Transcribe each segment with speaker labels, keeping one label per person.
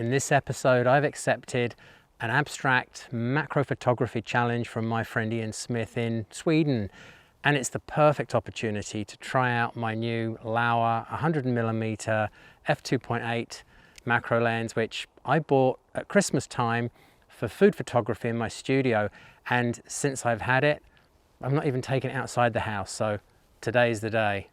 Speaker 1: In this episode, I've accepted an abstract macro photography challenge from my friend Ian Smith in Sweden. And it's the perfect opportunity to try out my new Laowa 100mm f2.8 macro lens, which I bought at Christmas time for food photography in my studio. And since I've had it, I've not even taken it outside the house. So today's the day.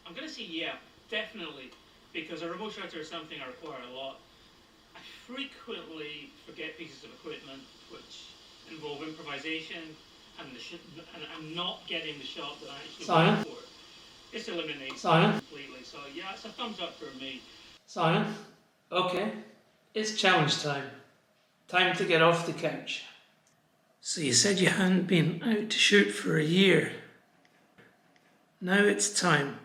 Speaker 2: I'm going to say yeah, definitely, because a remote shutter is something I require a lot. I frequently forget pieces of equipment which involve improvisation, and I'm not getting the shot that I actually went for. This eliminates that completely. So yeah, it's a thumbs up for me.
Speaker 3: Simon, okay, it's challenge time. Time to get off the couch. So you said you hadn't been out to shoot for a year. Now it's time.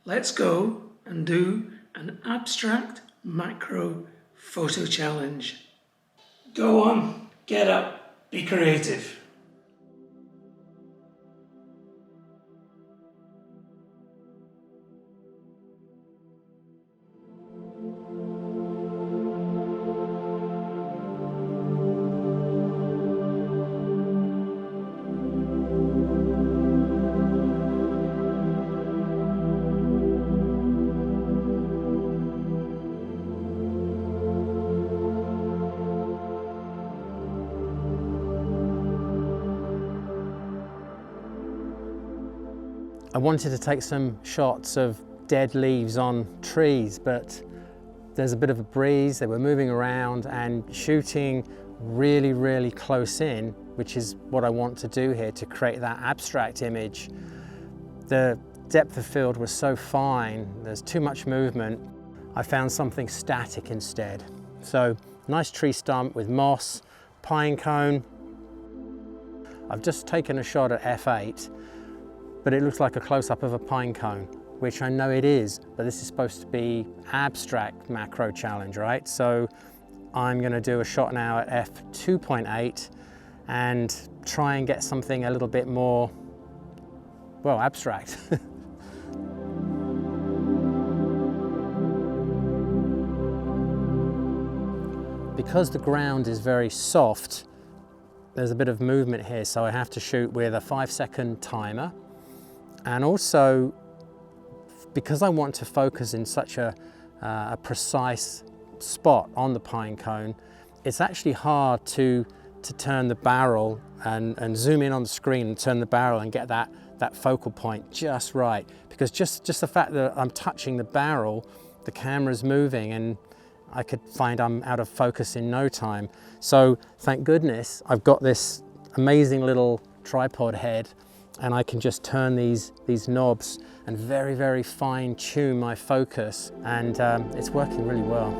Speaker 3: Let's go and do an abstract macro photo challenge. Go on, get up, be creative.
Speaker 1: I wanted to take some shots of dead leaves on trees, but there's a bit of a breeze, they were moving around, and shooting really close in, which is what I want to do here to create that abstract image. The depth of field was so fine, there's too much movement. I found something static instead. So nice tree stump with moss, pine cone. I've just taken a shot at f8, but it looks like a close-up of a pine cone, which I know it is, but this is supposed to be abstract macro challenge, right? So I'm gonna do a shot now at f2.8 and try and get something a little bit more, well, abstract. Because the ground is very soft, there's a bit of movement here, so I have to shoot with a 5-second timer. And also, because I want to focus in such a precise spot on the pine cone, it's actually hard to turn the barrel and zoom in on the screen and turn the barrel and get that focal point just right. Because just the fact that I'm touching the barrel, the camera's moving, and I could find I'm out of focus in no time. So thank goodness I've got this amazing little tripod head, and I can just turn these knobs and very fine tune my focus, and it's working really well.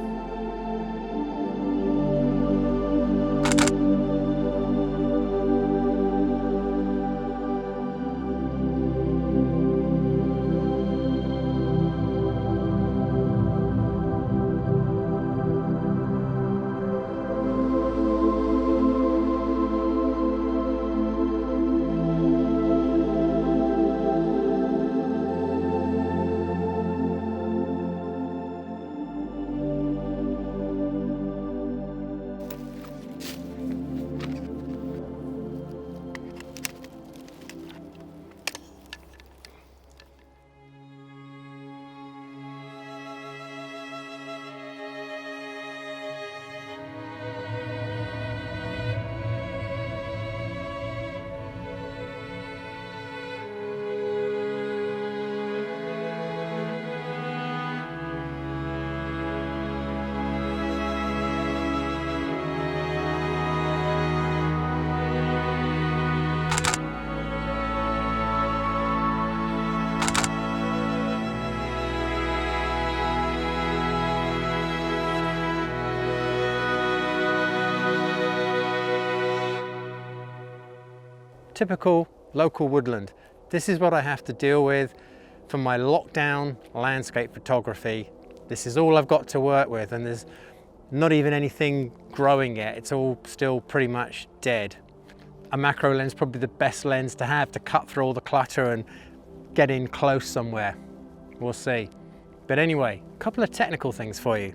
Speaker 1: Typical local woodland. This is what I have to deal with for my lockdown landscape photography. This is all I've got to work with, and there's not even anything growing yet. It's all still pretty much dead. a macro lens is probably the best lens to have to cut through all the clutter and get in close somewhere. We'll see. But anyway, a couple of technical things for you.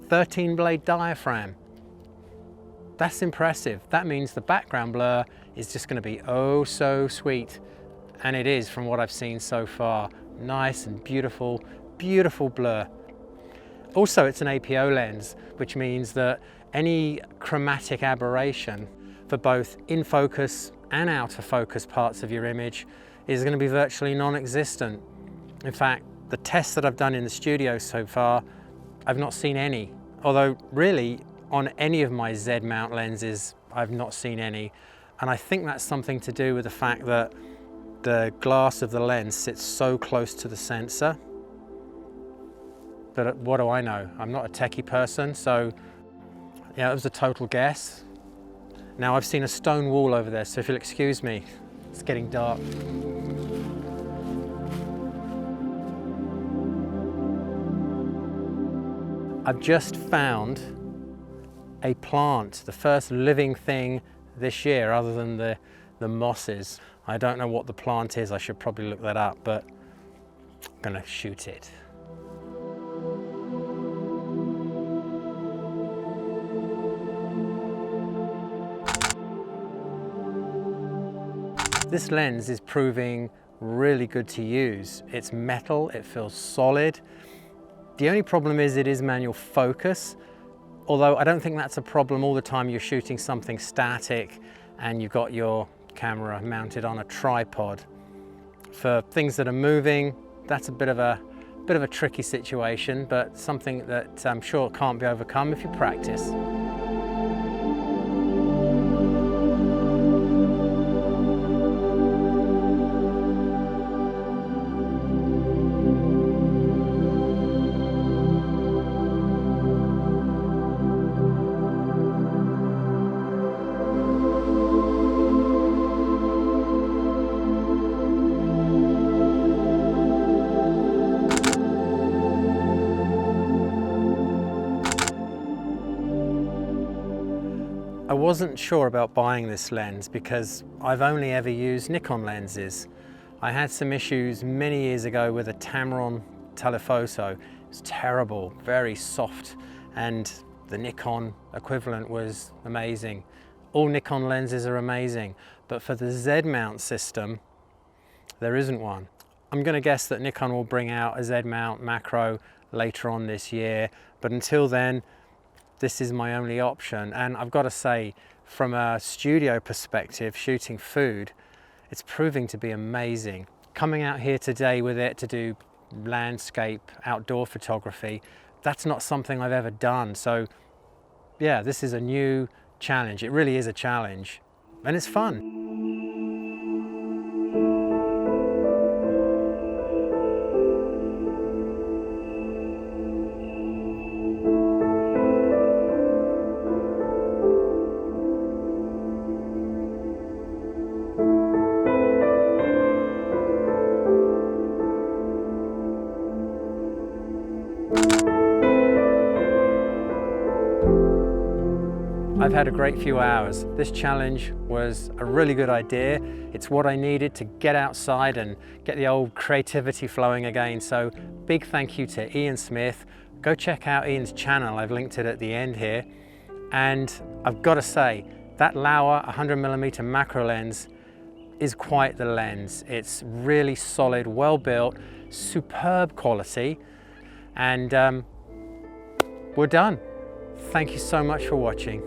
Speaker 1: 13 blade diaphragm. That's impressive. That means the background blur is just going to be oh so sweet. And it is from what I've seen so far. Nice and beautiful, beautiful blur. Also, it's an APO lens, which means that any chromatic aberration for both in focus and out of focus parts of your image is going to be virtually non-existent. In fact, the tests that I've done in the studio so far, I've not seen any. Although really, on any of my Z mount lenses, I've not seen any. And I think that's something to do with the fact that the glass of the lens sits so close to the sensor. But what do I know? I'm not a techie person, so yeah, it was a total guess. Now I've seen a stone wall over there, so if you'll excuse me, it's getting dark. I've just found a plant, the first living thing this year other than the mosses. I don't know what the plant is, I should probably look that up, but I'm gonna shoot it. This lens is proving really good to use. It's metal, it feels solid. The only problem is it is manual focus, although I don't think that's a problem all the time you're shooting something static and you've got your camera mounted on a tripod. For things that are moving, that's a bit of a tricky situation, but something that I'm sure can't be overcome if you practice. I wasn't sure about buying this lens because I've only ever used Nikon lenses. I had some issues many years ago with a Tamron telephoto. It was terrible, very soft, and the Nikon equivalent was amazing. All Nikon lenses are amazing, but for the Z mount system, there isn't one. I'm going to guess that Nikon will bring out a Z mount macro later on this year, but until then, this is my only option. And I've got to say, from a studio perspective, shooting food, it's proving to be amazing. Coming out here today with it to do landscape, outdoor photography, that's not something I've ever done. So yeah, this is a new challenge. It really is a challenge, and it's fun. I've had a great few hours. This challenge was a really good idea. It's what I needed to get outside and get the old creativity flowing again. So big thank you to Ian Smith. Go check out Ian's channel. I've linked it at the end here. And I've got to say, that Laowa 100mm macro lens is quite the lens. It's really solid, well built, superb quality. And we're done. Thank you so much for watching.